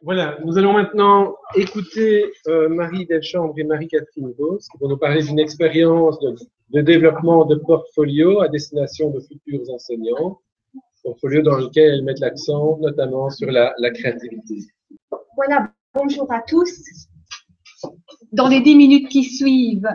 Voilà, nous allons maintenant écouter Marie Deschambre et Marie-Catherine Beauce qui vont nous parler d'une expérience de développement de portfolio à destination de futurs enseignants, portfolio dans lequel elles mettent l'accent notamment sur la créativité. Voilà, bonjour à tous. Dans les 10 minutes qui suivent,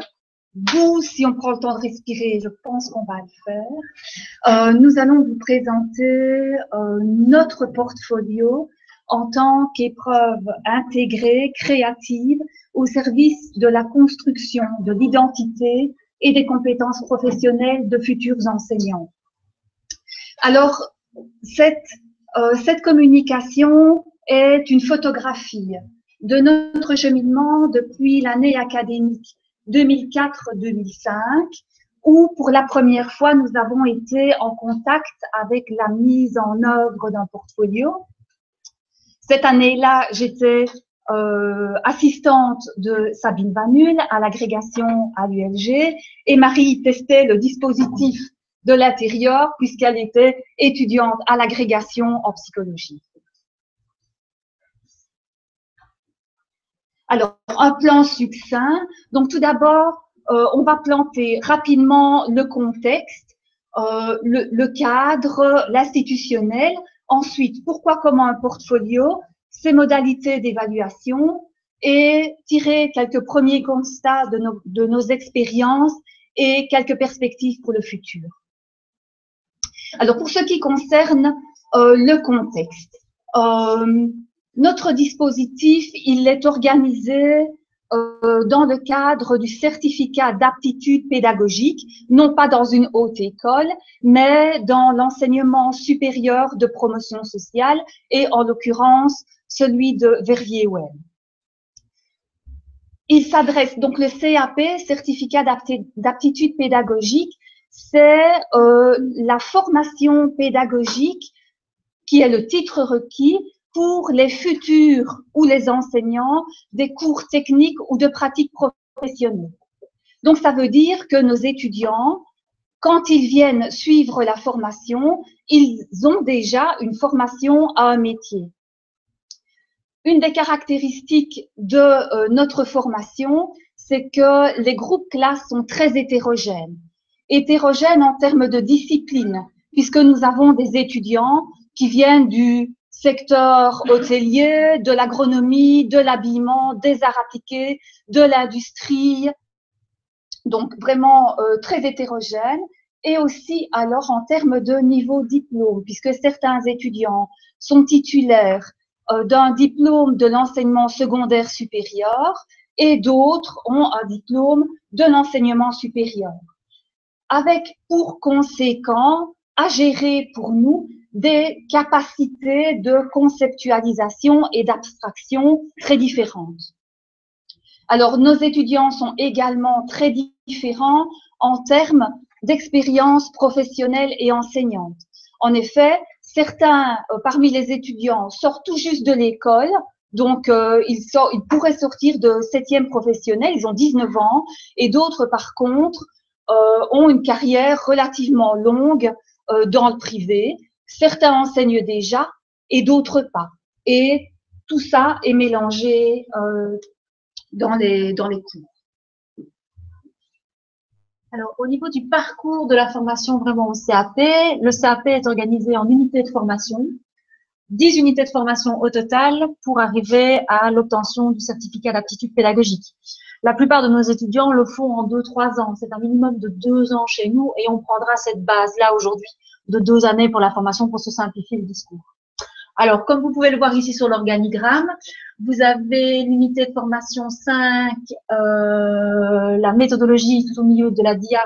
vous, si on prend le temps de respirer, je pense qu'on va le faire. Nous allons vous présenter notre portfolio en tant qu'épreuve intégrée, créative, au service de la construction de l'identité et des compétences professionnelles de futurs enseignants. Alors, cette communication est une photographie de notre cheminement depuis l'année académique 2004-2005, où pour la première fois, nous avons été en contact avec la mise en œuvre d'un portfolio. Cette année-là, j'étais assistante de Sabine Vanul à l'agrégation à l'ULG et Marie testait le dispositif de l'intérieur puisqu'elle était étudiante à l'agrégation en psychologie. Alors, un plan succinct. Donc, tout d'abord, on va planter rapidement le contexte, le cadre, l'institutionnel. Ensuite, pourquoi, comment un portfolio, ses modalités d'évaluation et tirer quelques premiers constats de nos expériences et quelques perspectives pour le futur. Alors, pour ce qui concerne le contexte, notre dispositif, il est organisé dans le cadre du certificat d'aptitude pédagogique, non pas dans une haute école, mais dans l'enseignement supérieur de promotion sociale et en l'occurrence celui de Verviers-Ouelle. Il s'adresse donc le CAP, certificat d'aptitude pédagogique, c'est la formation pédagogique qui est le titre requis pour les futurs ou les enseignants des cours techniques ou de pratiques professionnelles. Donc, ça veut dire que nos étudiants, quand ils viennent suivre la formation, ils ont déjà une formation à un métier. Une des caractéristiques de notre formation, c'est que les groupes classes sont très hétérogènes. Hétérogènes en termes de discipline, puisque nous avons des étudiants qui viennent du secteur hôtelier, de l'agronomie, de l'habillement, des arts appliqués, de l'industrie, donc vraiment très hétérogène, et aussi alors en termes de niveau diplôme, puisque certains étudiants sont titulaires d'un diplôme de l'enseignement secondaire supérieur et d'autres ont un diplôme de l'enseignement supérieur, avec pour conséquent à gérer pour nous des capacités de conceptualisation et d'abstraction très différentes. Alors, nos étudiants sont également très différents en termes d'expérience professionnelle et enseignante. En effet, certains parmi les étudiants sortent tout juste de l'école, donc ils pourraient sortir de 7e professionnel, ils ont 19 ans, et d'autres par contre ont une carrière relativement longue dans le privé. Certains enseignent déjà et d'autres pas. Et tout ça est mélangé dans les cours. Alors, au niveau du parcours de la formation vraiment au CAP, le CAP est organisé en unités de formation, 10 unités de formation au total pour arriver à l'obtention du certificat d'aptitude pédagogique. La plupart de nos étudiants le font en 2-3 ans. C'est un minimum de 2 ans chez nous et on prendra cette base-là aujourd'hui de 2 années pour la formation pour se simplifier le discours. Alors, comme vous pouvez le voir ici sur l'organigramme, vous avez l'unité de formation 5, la méthodologie tout au milieu de la dia,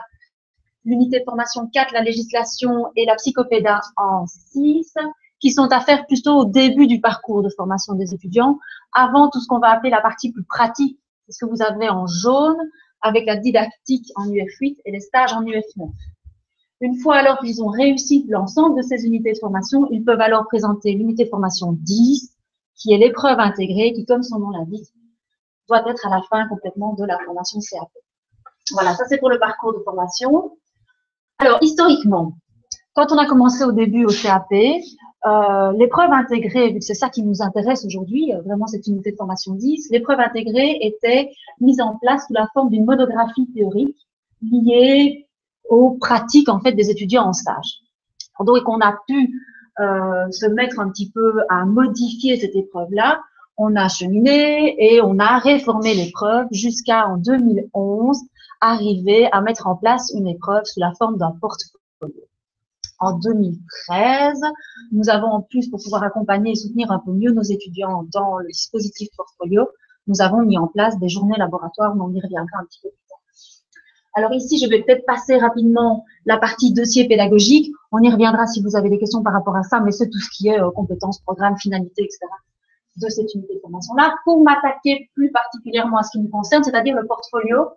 l'unité de formation 4, la législation et la psychopéda en 6, qui sont à faire plutôt au début du parcours de formation des étudiants, avant tout ce qu'on va appeler la partie plus pratique, c'est ce que vous avez en jaune, avec la didactique en UF8 et les stages en UF9. Une fois alors qu'ils ont réussi l'ensemble de ces unités de formation, ils peuvent alors présenter l'unité de formation 10, qui est l'épreuve intégrée, qui, comme son nom l'indique, doit être à la fin complètement de la formation CAP. Voilà, ça c'est pour le parcours de formation. Alors, historiquement, quand on a commencé au début au CAP, L'épreuve intégrée, vu que c'est ça qui nous intéresse aujourd'hui, vraiment cette unité de formation 10, l'épreuve intégrée était mise en place sous la forme d'une monographie théorique liée aux pratiques en fait des étudiants en stage. Donc on a pu se mettre un petit peu à modifier cette épreuve-là. On a cheminé et on a réformé l'épreuve jusqu'à en 2011 arriver à mettre en place une épreuve sous la forme d'un portfolio. En 2013, nous avons en plus, pour pouvoir accompagner et soutenir un peu mieux nos étudiants dans le dispositif portfolio, nous avons mis en place des journées laboratoires, mais on y reviendra un petit peu plus tard. Alors ici, je vais peut-être passer rapidement la partie dossier pédagogique. On y reviendra si vous avez des questions par rapport à ça, mais c'est tout ce qui est compétences, programmes, finalités, etc. de cette unité de formation-là. Pour m'attaquer plus particulièrement à ce qui nous concerne, c'est-à-dire le portfolio,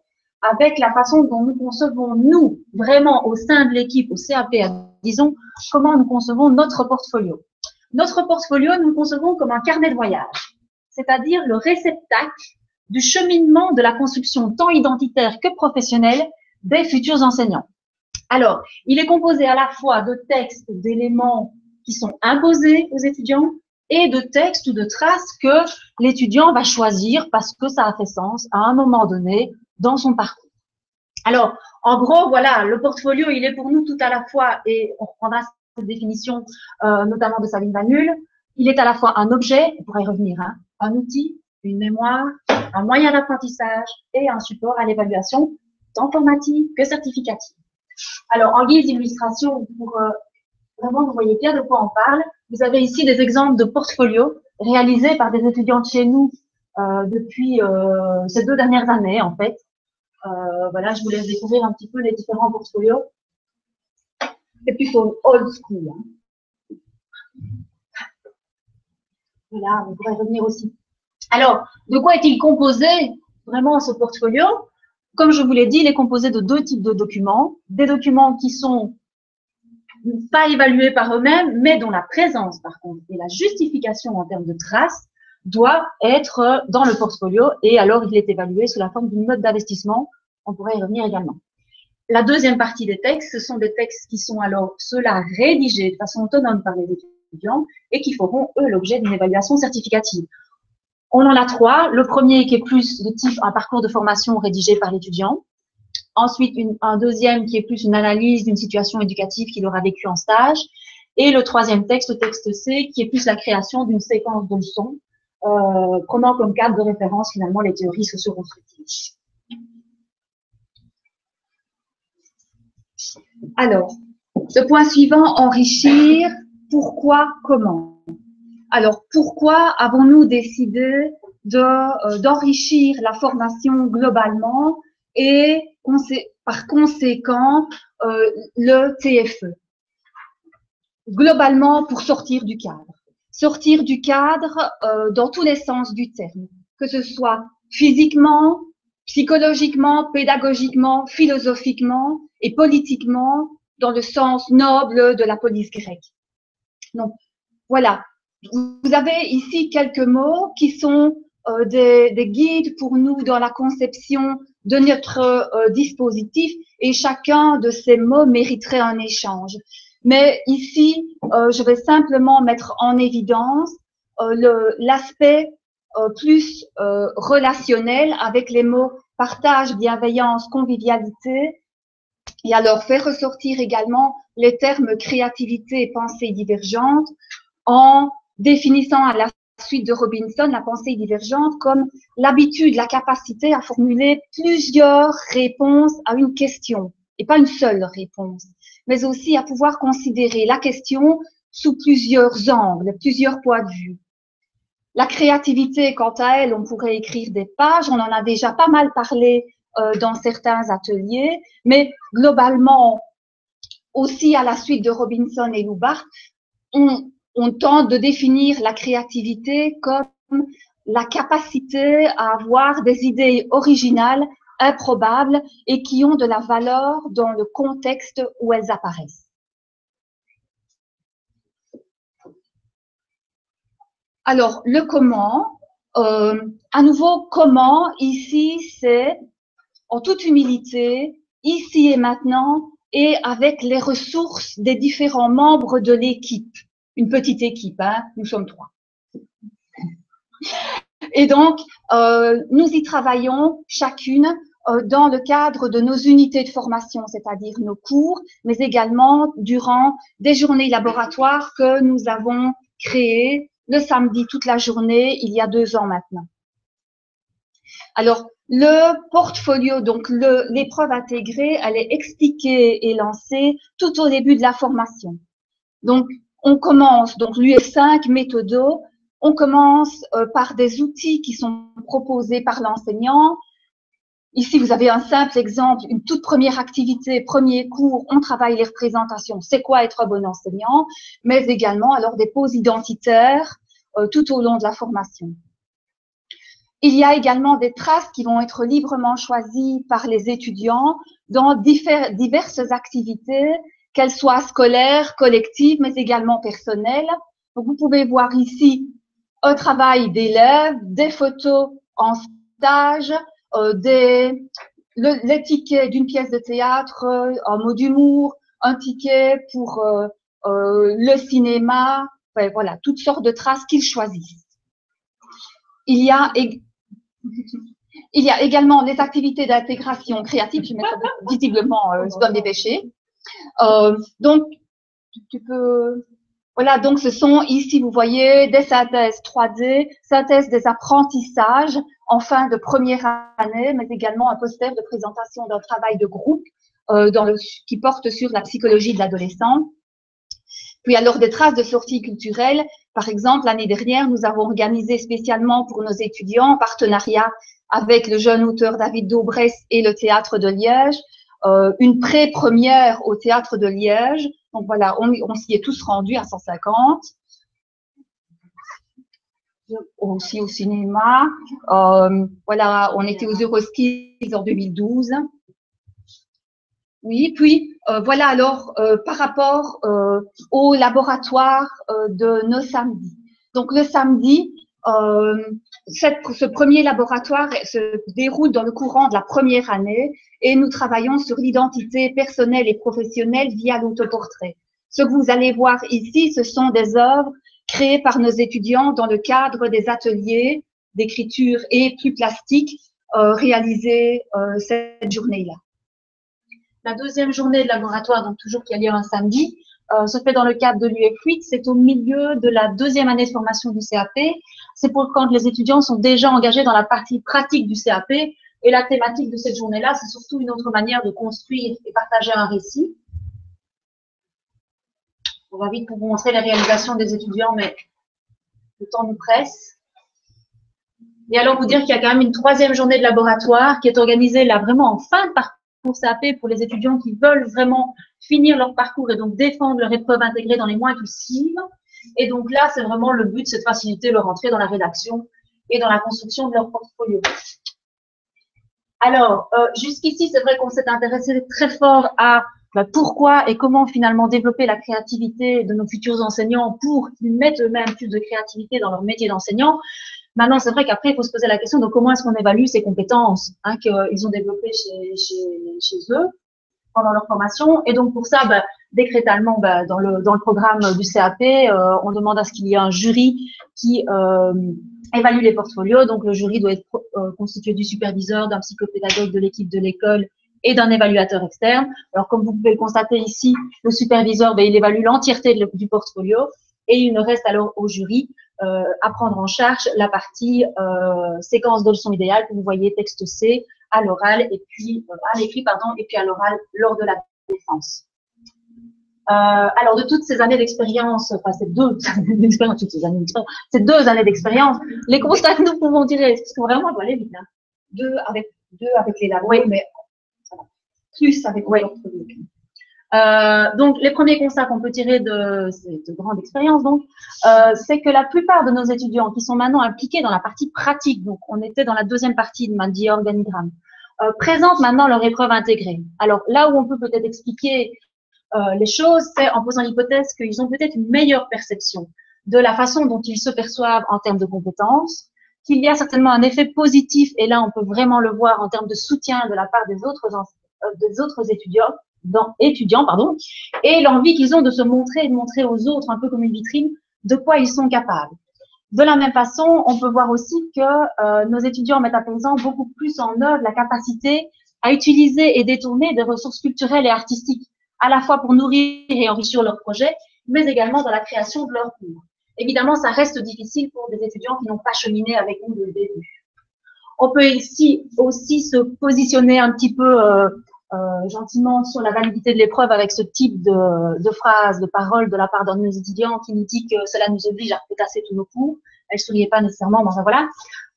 avec la façon dont nous concevons, nous, vraiment au sein de l'équipe, au CAP, disons, comment nous concevons notre portfolio. Notre portfolio, nous le concevons comme un carnet de voyage, c'est-à-dire le réceptacle du cheminement de la construction tant identitaire que professionnelle des futurs enseignants. Alors, il est composé à la fois de textes, d'éléments qui sont imposés aux étudiants et de textes ou de traces que l'étudiant va choisir parce que ça a fait sens à un moment donné dans son parcours. Alors, en gros, voilà, le portfolio, il est pour nous tout à la fois, et on reprendra cette définition notamment de Sabine Vanul, il est à la fois un objet, on pourrait y revenir, hein, un outil, une mémoire, un moyen d'apprentissage et un support à l'évaluation, tant formative que certificative. Alors, en guise d'illustration, pour vraiment vous voyez bien de quoi on parle, vous avez ici des exemples de portfolios réalisés par des étudiants de chez nous depuis ces 2 dernières années, en fait. Voilà, je vous laisse découvrir un petit peu les différents portfolios. C'est plutôt old school. Hein. Voilà, on pourrait revenir aussi. Alors, de quoi est-il composé vraiment ce portfolio? Comme je vous l'ai dit, il est composé de 2 types de documents. Des documents qui sont pas évalués par eux-mêmes, mais dont la présence, par contre, et la justification en termes de traces doit être dans le portfolio et alors il est évalué sous la forme d'une note d'investissement. On pourrait y revenir également. La deuxième partie des textes, ce sont des textes qui sont alors ceux-là rédigés de façon autonome par les étudiants et qui feront, eux, l'objet d'une évaluation certificative. On en a 3. Le premier qui est plus de type un parcours de formation rédigé par l'étudiant. Ensuite, un deuxième qui est plus une analyse d'une situation éducative qu'il aura vécue en stage. Et le troisième texte, le texte C, qui est plus la création d'une séquence de leçons, prenant comme cadre de référence finalement les théories socio-constructives. Alors, le point suivant, enrichir, pourquoi, comment. Alors, pourquoi avons-nous décidé d'enrichir la formation globalement et par conséquent le TFE? Globalement, pour sortir du cadre. Sortir du cadre dans tous les sens du terme, que ce soit physiquement, psychologiquement, pédagogiquement, philosophiquement et politiquement, dans le sens noble de la police grecque. Donc, voilà. Vous avez ici quelques mots qui sont des guides pour nous dans la conception de notre dispositif et chacun de ces mots mériterait un échange. Mais ici, je vais simplement mettre en évidence l'aspect plus relationnel avec les mots partage, bienveillance, convivialité, et alors faire ressortir également les termes créativité et pensée divergente en définissant à la suite de Robinson la pensée divergente comme l'habitude, la capacité à formuler plusieurs réponses à une question et pas une seule réponse, mais aussi à pouvoir considérer la question sous plusieurs angles, plusieurs points de vue. La créativité, quant à elle, on pourrait écrire des pages, on en a déjà pas mal parlé dans certains ateliers, mais globalement, aussi à la suite de Robinson et Loubart, on tente de définir la créativité comme la capacité à avoir des idées originales, improbables et qui ont de la valeur dans le contexte où elles apparaissent. Alors, le comment, à nouveau, comment, ici, c'est en toute humilité, ici et maintenant, et avec les ressources des différents membres de l'équipe. une petite équipe, hein, nous sommes 3. Et donc, nous y travaillons chacune dans le cadre de nos unités de formation, c'est-à-dire nos cours, mais également durant des journées laboratoires que nous avons créées le samedi toute la journée, il y a 2 ans maintenant. Alors, le portfolio, donc l'épreuve intégrée, elle est expliquée et lancée tout au début de la formation. Donc, on commence, donc l'UF5 méthodo, on commence par des outils qui sont proposés par l'enseignant. Ici, vous avez un simple exemple, une toute première activité, premier cours, on travaille les représentations, c'est quoi être un bon enseignant, mais également alors des pauses identitaires tout au long de la formation. Il y a également des traces qui vont être librement choisies par les étudiants dans diverses activités, qu'elles soient scolaires, collectives, mais également personnelles. Donc, vous pouvez voir ici un travail d'élèves, des photos en stage, les tickets d'une pièce de théâtre, un mot d'humour, un ticket pour le cinéma, enfin, voilà, toutes sortes de traces qu'ils choisissent. Il y a également les activités d'intégration créative. Je vais mettre visiblement, je dois me dépêcher. Donc, tu peux... Voilà, donc ce sont ici, vous voyez, des synthèses 3D, synthèse des apprentissages en fin de première année, mais également un poster de présentation d'un travail de groupe qui porte sur la psychologie de l'adolescent. Puis alors des traces de sorties culturelles. Par exemple, l'année dernière, nous avons organisé spécialement pour nos étudiants, en partenariat avec le jeune auteur David Daubresse et le Théâtre de Liège, une pré-première au Théâtre de Liège. Donc voilà, on s'y est tous rendus à 150. Aussi au cinéma. Voilà, on était aux Euroskills en 2012. Oui, puis voilà alors par rapport au laboratoire de nos samedis. Donc le samedi, ce premier laboratoire se déroule dans le courant de la première année et nous travaillons sur l'identité personnelle et professionnelle via l'autoportrait. Ce que vous allez voir ici, ce sont des œuvres créées par nos étudiants dans le cadre des ateliers d'écriture et plus plastique réalisés cette journée-là. La deuxième journée de laboratoire, donc toujours qui a lieu un samedi, se fait dans le cadre de l'UF8. C'est au milieu de la deuxième année de formation du CAP. C'est pour quand les étudiants sont déjà engagés dans la partie pratique du CAP. Et la thématique de cette journée-là, c'est surtout une autre manière de construire et partager un récit. On va vite pour vous montrer les réalisations des étudiants, mais le temps nous presse. Et alors vous dire qu'il y a quand même une troisième journée de laboratoire qui est organisée là vraiment en fin de parcours CAP pour les étudiants qui veulent vraiment finir leur parcours et donc défendre leur épreuve intégrée dans les mois qui suivent. Et donc là, c'est vraiment le but, c'est de faciliter leur entrée dans la rédaction et dans la construction de leur portfolio. Alors, jusqu'ici, c'est vrai qu'on s'est intéressé très fort à pourquoi et comment finalement développer la créativité de nos futurs enseignants pour qu'ils mettent eux-mêmes plus de créativité dans leur métier d'enseignant. Maintenant, c'est vrai qu'après, il faut se poser la question de comment est-ce qu'on évalue ces compétences qu'ils ont développées chez eux pendant leur formation. Et donc, pour ça, décrétalement, dans le programme du CAP, on demande à ce qu'il y ait un jury qui évalue les portfolios. Donc, le jury doit être constitué du superviseur, d'un psychopédagogue de l'équipe de l'école et d'un évaluateur externe. Alors, comme vous pouvez le constater ici, le superviseur, il évalue l'entièreté du portfolio et il ne reste alors au jury à prendre en charge la partie séquence de leçons idéales que vous voyez texte C à l'oral et puis à l'écrit et puis à l'oral lors de la défense. Alors de toutes ces années d'expérience, enfin ces 2 années d'expérience, ces 2 années d'expérience, les constats que nous pouvons tirer, parce que vraiment on doit aller vite, hein. 2 avec les labos, oui, mais plus avec l'orthographe. Donc, les premiers constats qu'on peut tirer de cette grande expérience, donc, c'est que la plupart de nos étudiants qui sont maintenant impliqués dans la partie pratique, donc on était dans la deuxième partie de ma organigramme, présentent maintenant leur épreuve intégrée. Alors, là où on peut peut-être expliquer les choses, c'est en posant l'hypothèse qu'ils ont peut-être une meilleure perception de la façon dont ils se perçoivent en termes de compétences, qu'il y a certainement un effet positif, et là on peut vraiment le voir en termes de soutien de la part des autres étudiants, étudiants, pardon, et l'envie qu'ils ont de se montrer et de montrer aux autres, un peu comme une vitrine, de quoi ils sont capables. De la même façon, on peut voir aussi que nos étudiants mettent à présent beaucoup plus en œuvre la capacité à utiliser et détourner des ressources culturelles et artistiques, à la fois pour nourrir et enrichir leurs projets, mais également dans la création de leurs cours. Évidemment, ça reste difficile pour des étudiants qui n'ont pas cheminé avec nous dès le début. On peut ici aussi se positionner un petit peu gentiment sur la validité de l'épreuve avec ce type de phrase, de parole de la part d'un de nos étudiants qui nous dit que cela nous oblige à repasser tous nos cours. Elle ne souriait pas nécessairement, mais enfin voilà.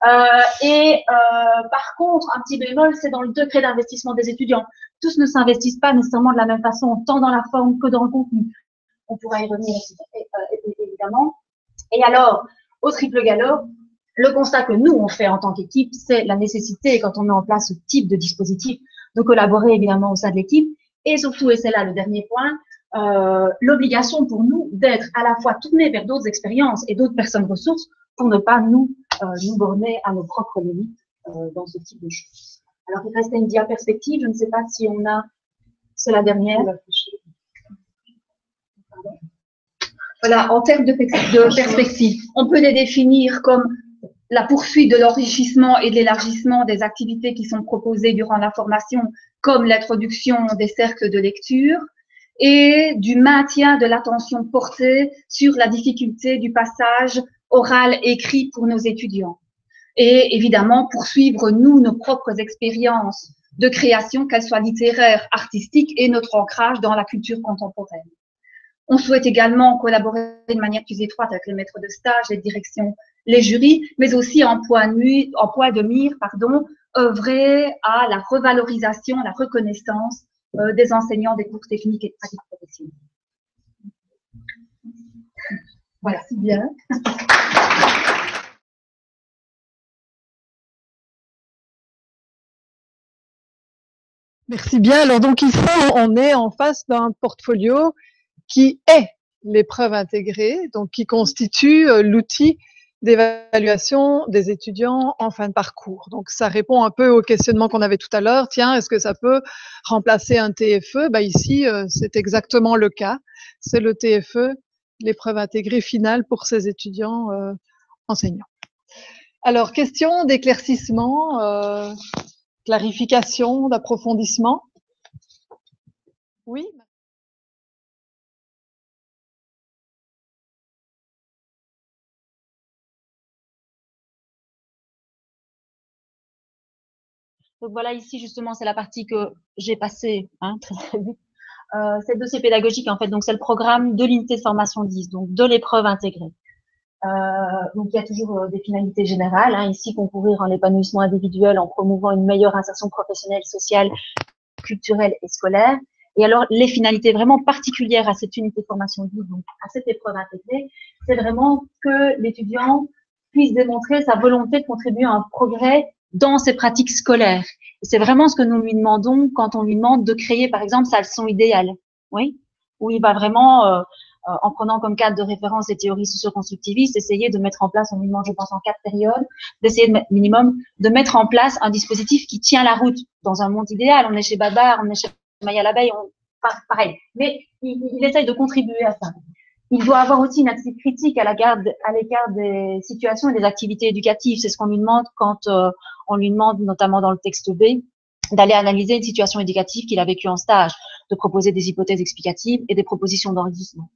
Par contre, un petit bémol, c'est dans le degré d'investissement des étudiants. Tous ne s'investissent pas nécessairement de la même façon, tant dans la forme que dans le contenu. On pourra y revenir évidemment. Et alors, au triple galop, le constat que nous, on fait en tant qu'équipe, c'est la nécessité, quand on met en place ce type de dispositif, de collaborer évidemment au sein de l'équipe. Et surtout, et c'est là le dernier point, l'obligation pour nous d'être à la fois tournés vers d'autres expériences et d'autres personnes ressources pour ne pas nous borner à nos propres limites dans ce type de choses. Alors, il restait une diaperspective. Je ne sais pas si on a... C'est la dernière. Voilà, en termes de perspective, on peut les définir comme la poursuite de l'enrichissement et de l'élargissement des activités qui sont proposées durant la formation, comme l'introduction des cercles de lecture, et du maintien de l'attention portée sur la difficulté du passage oral-écrit pour nos étudiants. Et évidemment, poursuivre, nous, nos propres expériences de création, qu'elles soient littéraires, artistiques, et notre ancrage dans la culture contemporaine. On souhaite également collaborer de manière plus étroite avec les maîtres de stage, les directions, les jurys, mais aussi en point de mire, œuvrer à la revalorisation, la reconnaissance des enseignants des cours techniques et de pratique professionnelle. Voilà, c'est bien. Merci bien. Alors donc ici, on est en face d'un portfolio qui est l'épreuve intégrée, donc qui constitue l'outil d'évaluation des étudiants en fin de parcours. Donc ça répond un peu au questionnement qu'on avait tout à l'heure. Tiens, est-ce que ça peut remplacer un TFE? Bah ici, c'est exactement le cas. C'est le TFE, l'épreuve intégrée finale pour ces étudiants enseignants. Alors, question d'éclaircissement, clarification, d'approfondissement? Oui? Donc voilà, ici justement, c'est la partie que j'ai passée très très vite. C'est le dossier pédagogique en fait, donc c'est le programme de l'unité de formation 10, donc de l'épreuve intégrée. Donc il y a toujours des finalités générales, ici concourir en l'épanouissement individuel en promouvant une meilleure insertion professionnelle, sociale, culturelle et scolaire. Et alors les finalités vraiment particulières à cette unité de formation 10, donc à cette épreuve intégrée, c'est vraiment que l'étudiant puisse démontrer sa volonté de contribuer à un progrès dans ses pratiques scolaires. Et c'est vraiment ce que nous lui demandons quand on lui demande de créer, par exemple, sa leçon idéale. Oui, où il va vraiment, en prenant comme cadre de référence les théories socio-constructivistes, essayer de mettre en place, on lui demande, je pense, en 4 périodes, d'essayer minimum de mettre en place un dispositif qui tient la route dans un monde idéal. On est chez Babar, on est chez Maya l'abeille, pareil. Mais il essaye de contribuer à ça. Il doit avoir aussi une attitude critique à l'écart des situations et des activités éducatives. C'est ce qu'on lui demande quand on lui demande, notamment dans le texte B, d'aller analyser une situation éducative qu'il a vécue en stage, de proposer des hypothèses explicatives et des propositions d'enrichissement.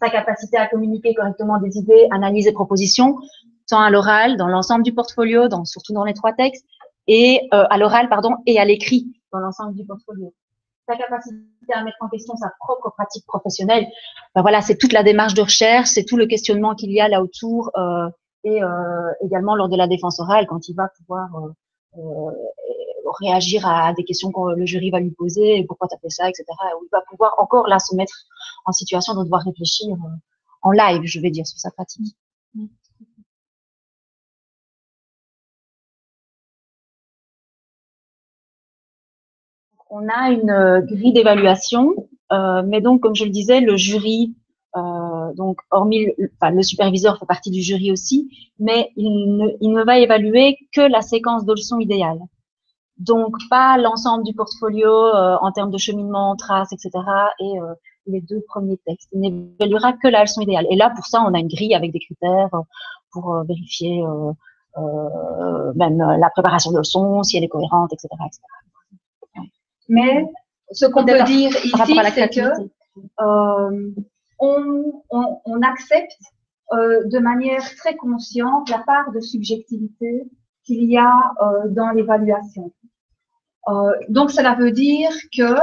Sa capacité à communiquer correctement des idées, analyses et propositions, tant à l'oral, dans l'ensemble du portfolio, surtout dans les 3 textes, et à l'oral, et à l'écrit, dans l'ensemble du portfolio. Sa capacité à mettre en question sa propre pratique professionnelle, voilà, c'est toute la démarche de recherche, c'est tout le questionnement qu'il y a là autour, et également lors de la défense orale, quand il va pouvoir réagir à des questions que le jury va lui poser, pourquoi tu as fait ça, etc. Où il va pouvoir encore là se mettre en situation de devoir réfléchir en live, je vais dire, sur sa pratique. On a une grille d'évaluation, mais donc, comme je le disais, le jury, donc hormis, le superviseur fait partie du jury aussi, mais il ne va évaluer que la séquence de leçons idéale. Donc, pas l'ensemble du portfolio en termes de cheminement, traces, etc. et les 2 premiers textes. Il n'évaluera que la leçon idéale. Et là, pour ça, on a une grille avec des critères pour vérifier même la préparation de leçons, si elle est cohérente, etc. etc. Mais ce qu'on peut dire ici, c'est que on accepte de manière très consciente la part de subjectivité qu'il y a dans l'évaluation. Donc, cela veut dire que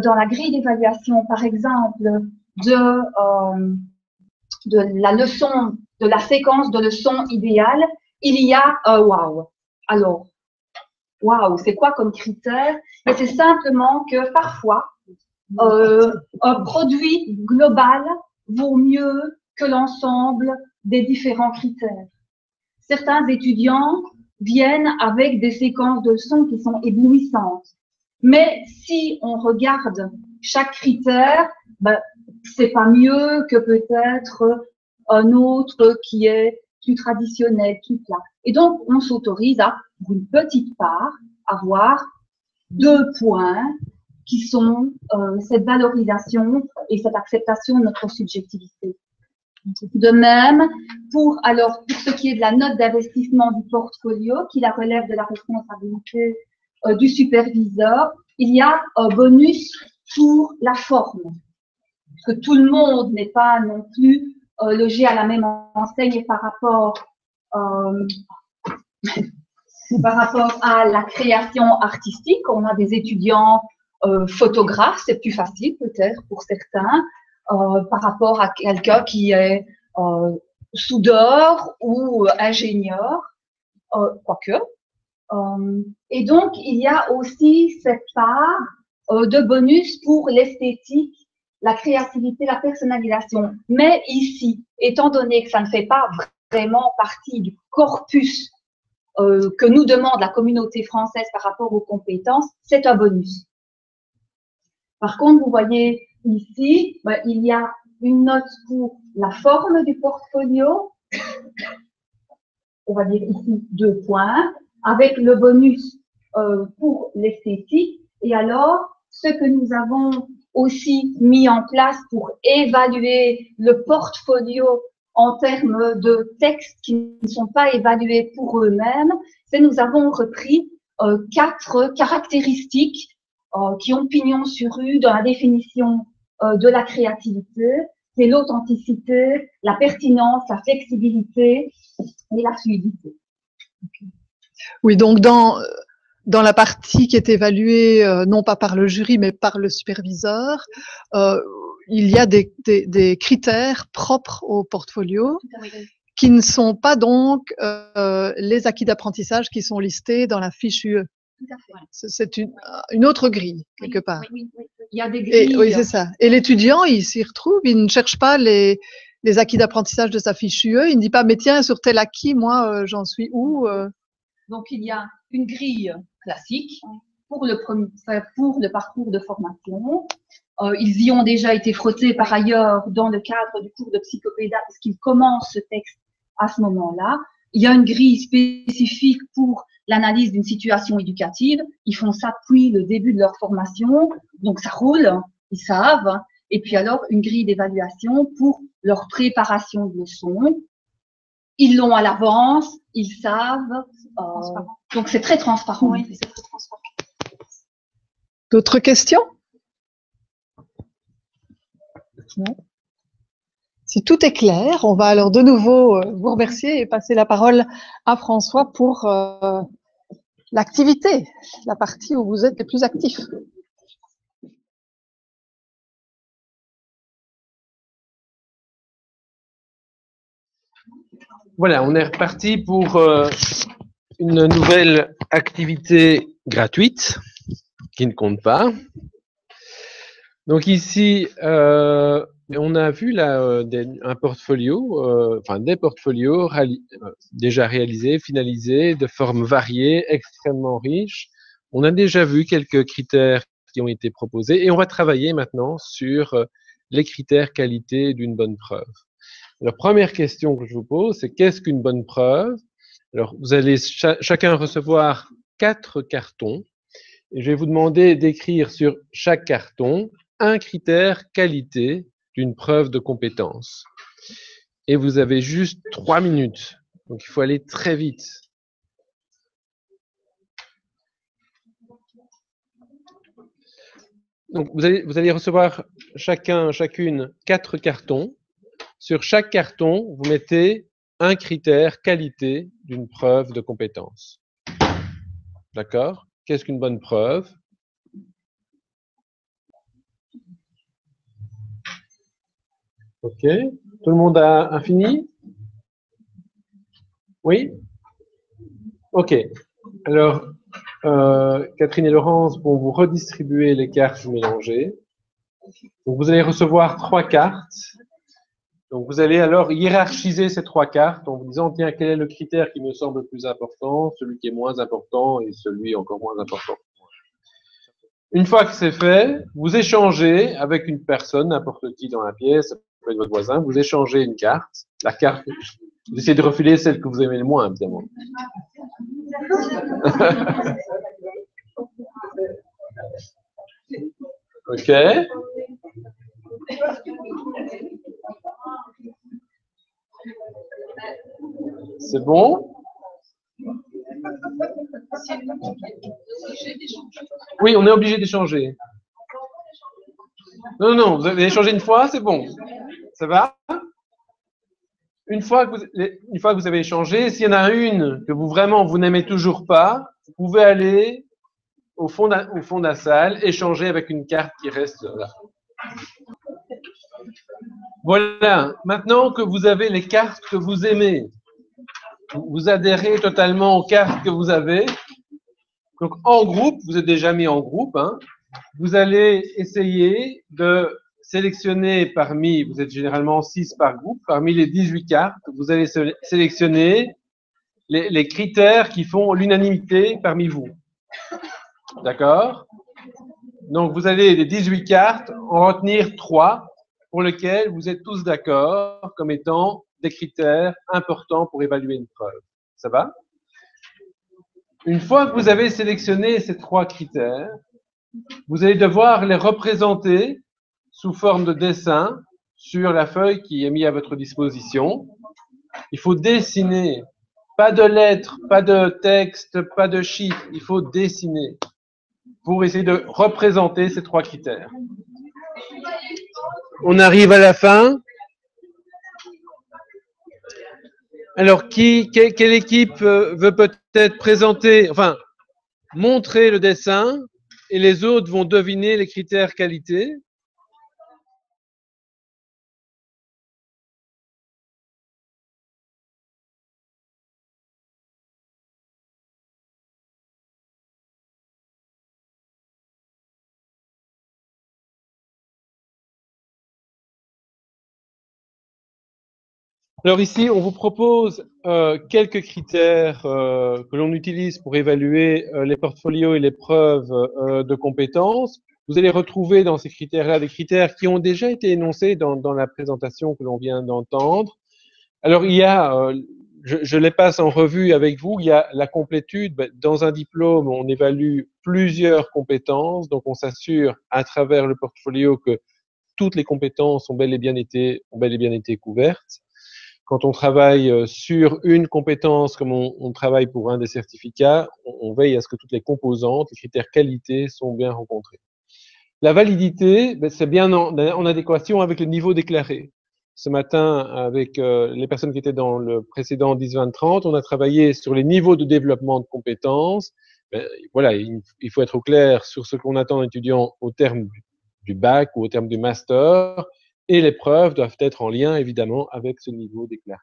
dans la grille d'évaluation, par exemple, de la leçon, de la séquence de leçons idéale, il y a wow. Alors, wow, c'est quoi comme critère? Et c'est simplement que parfois, un produit global vaut mieux que l'ensemble des différents critères. Certains étudiants viennent avec des séquences de leçons qui sont éblouissantes. Mais si on regarde chaque critère, c'est pas mieux que peut-être un autre qui est plus traditionnel, plus plat. Et donc, on s'autorise à, pour une petite part, avoir 2 points qui sont cette valorisation et cette acceptation de notre subjectivité. De même, pour ce qui est de la note d'investissement du portfolio, qui la relève de la responsabilité du superviseur, il y a un bonus pour la forme. Parce que tout le monde n'est pas non plus logé à la même enseigne par rapport à la création artistique. On a des étudiants photographes, c'est plus facile peut-être pour certains, par rapport à quelqu'un qui est soudeur ou ingénieur, quoique. Et donc, il y a aussi cette part de bonus pour l'esthétique, la créativité, la personnalisation. Mais ici, étant donné que ça ne fait pas vraiment partie du corpus que nous demande la communauté française par rapport aux compétences, c'est un bonus. Par contre, vous voyez ici, il y a une note pour la forme du portfolio. On va dire ici 2 points, avec le bonus pour l'esthétique. Et alors, ce que nous avons aussi mis en place pour évaluer le portfolio en termes de textes qui ne sont pas évalués pour eux-mêmes, c'est nous avons repris 4 caractéristiques qui ont pignon sur rue dans la définition de la créativité. C'est l'authenticité, la pertinence, la flexibilité et la fluidité. Oui, donc dans la partie qui est évaluée non pas par le jury mais par le superviseur, il y a des critères propres au portfolio qui ne sont pas donc les acquis d'apprentissage qui sont listés dans la fiche UE. C'est une autre grille quelque part. Oui. Il y a des grilles. Oui, c'est ça. Et l'étudiant, il s'y retrouve, il ne cherche pas les acquis d'apprentissage de sa fiche UE, il ne dit pas mais tiens, sur tel acquis, moi j'en suis où Donc il y a une grille classique pour le parcours de formation. Ils y ont déjà été frottés par ailleurs dans le cadre du cours de psychopéda parce qu'ils commencent ce texte à ce moment-là. Il y a une grille spécifique pour l'analyse d'une situation éducative. Ils font ça depuis le début de leur formation, donc ça roule, ils savent. Et puis alors, une grille d'évaluation pour leur préparation de leçons. Ils l'ont à l'avance, ils savent. Donc c'est très transparent. Oui, c'est très transparent. D'autres questions? Non. Si tout est clair, on va alors de nouveau vous remercier et passer la parole à François pour l'activité, la partie où vous êtes les plus actifs. Voilà, on est reparti pour une nouvelle activité gratuite qui ne compte pas. Donc ici, on a vu là un portfolio, des portfolios déjà réalisés, finalisés, de formes variées, extrêmement riches. On a déjà vu quelques critères qui ont été proposés et on va travailler maintenant sur les critères qualité d'une bonne preuve. La première question que je vous pose, c'est qu'est-ce qu'une bonne preuve? Alors, vous allez chacun recevoir 4 cartons Et je vais vous demander d'écrire sur chaque carton un critère qualité d'une preuve de compétence. Et vous avez juste 3 minutes. Donc, il faut aller très vite. Donc, vous allez recevoir chacune 4 cartons. Sur chaque carton, vous mettez un critère qualité d'une preuve de compétence. D'accord? Qu'est-ce qu'une bonne preuve? Ok. Tout le monde a fini? Oui? Ok. Alors, Catherine et Laurence vont vous redistribuer les cartes mélangées. Donc, vous allez recevoir 3 cartes. Donc, vous allez alors hiérarchiser ces 3 cartes en vous disant, tiens, quel est le critère qui me semble le plus important, celui qui est moins important et celui encore moins important. Une fois que c'est fait, vous échangez avec une personne, n'importe qui dans la pièce, ça peut être votre voisin, vous échangez une carte. La carte, vous essayez de refiler celle que vous aimez le moins, évidemment. Ok. C'est bon? Oui, on est obligé d'échanger. Non, non, vous avez échangé une fois, c'est bon. Ça va? Une fois que vous avez échangé, s'il y en a une que vous n'aimez toujours pas, vous pouvez aller au fond de la salle, échanger avec une carte qui reste là. Voilà. Maintenant que vous avez les cartes que vous aimez, vous adhérez totalement aux cartes que vous avez. Donc, en groupe, vous êtes déjà mis en groupe, hein, vous allez essayer de sélectionner parmi, vous êtes généralement 6 par groupe, parmi les 18 cartes, vous allez sélectionner les critères qui font l'unanimité parmi vous. D'accord? Donc, vous allez les 18 cartes en retenir 3 pour lesquels vous êtes tous d'accord comme étant des critères importants pour évaluer une preuve. Ça va? Une fois que vous avez sélectionné ces 3 critères, vous allez devoir les représenter sous forme de dessin sur la feuille qui est mise à votre disposition. Il faut dessiner, pas de lettres, pas de texte, pas de chiffres, il faut dessiner pour essayer de représenter ces 3 critères. On arrive à la fin. Alors, quelle équipe veut peut-être présenter, enfin, montrer le dessin et les autres vont deviner les critères qualité? Alors ici, on vous propose quelques critères que l'on utilise pour évaluer les portfolios et les preuves de compétences. Vous allez retrouver dans ces critères-là des critères qui ont déjà été énoncés dans la présentation que l'on vient d'entendre. Alors il y a, je les passe en revue avec vous, il y a la complétude. Dans un diplôme, on évalue plusieurs compétences, donc on s'assure à travers le portfolio que toutes les compétences ont bel et bien été couvertes. Quand on travaille sur une compétence, comme on travaille pour un des certificats, on veille à ce que toutes les composantes, les critères qualité sont bien rencontrés. La validité, c'est bien en adéquation avec le niveau déclaré. Ce matin, avec les personnes qui étaient dans le précédent 10-20-30, on a travaillé sur les niveaux de développement de compétences. Voilà, il faut être au clair sur ce qu'on attend d'un étudiant au terme du bac ou au terme du master. Et les preuves doivent être en lien, évidemment, avec ce niveau déclaré.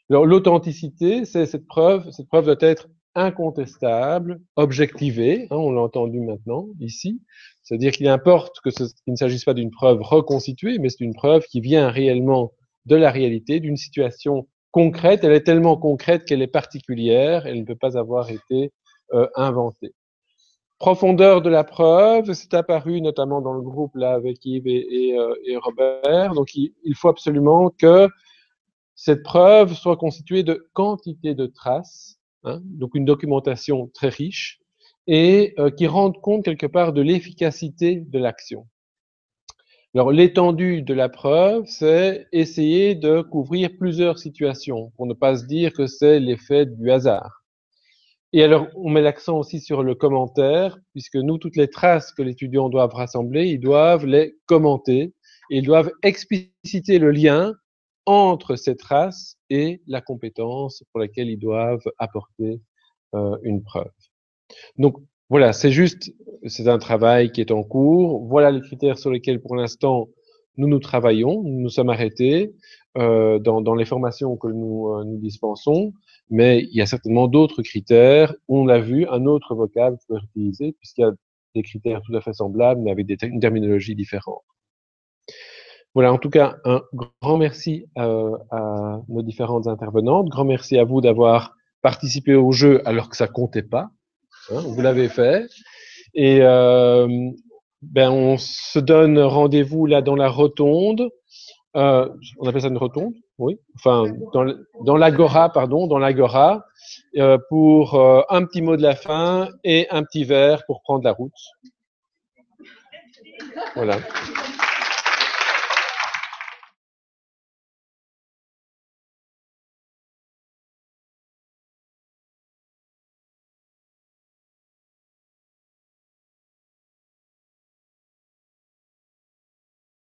Alors, l'authenticité, c'est cette preuve doit être incontestable, objectivée, hein, on l'a entendu maintenant, ici. C'est-à-dire qu'il importe qu'il ne s'agisse pas d'une preuve reconstituée, mais c'est une preuve qui vient réellement de la réalité, d'une situation concrète. Elle est tellement concrète qu'elle est particulière, elle ne peut pas avoir été inventée. Profondeur de la preuve, c'est apparu notamment dans le groupe là avec Yves et Robert. Donc, il faut absolument que cette preuve soit constituée de quantité de traces, hein, donc une documentation très riche, et qui rendent compte quelque part de l'efficacité de l'action. Alors, l'étendue de la preuve, c'est essayer de couvrir plusieurs situations pour ne pas se dire que c'est l'effet du hasard. Et alors, on met l'accent aussi sur le commentaire, puisque nous, toutes les traces que l'étudiant doit rassembler, ils doivent les commenter et ils doivent expliciter le lien entre ces traces et la compétence pour laquelle ils doivent apporter une preuve. Donc, voilà, c'est un travail qui est en cours. Voilà les critères sur lesquels, pour l'instant, nous travaillons. Nous nous sommes arrêtés dans les formations que nous dispensons, mais il y a certainement d'autres critères. On l'a vu, un autre vocable peut être utilisé, puisqu'il y a des critères tout à fait semblables, mais avec une terminologie différente. Voilà, en tout cas, un grand merci à nos différentes intervenantes. Grand merci à vous d'avoir participé au jeu alors que ça comptait pas. Hein, vous l'avez fait. Et on se donne rendez-vous là dans la rotonde. On appelle ça une rotonde, oui. Enfin, dans l'agora, pour un petit mot de la fin et un petit verre pour prendre la route. Voilà.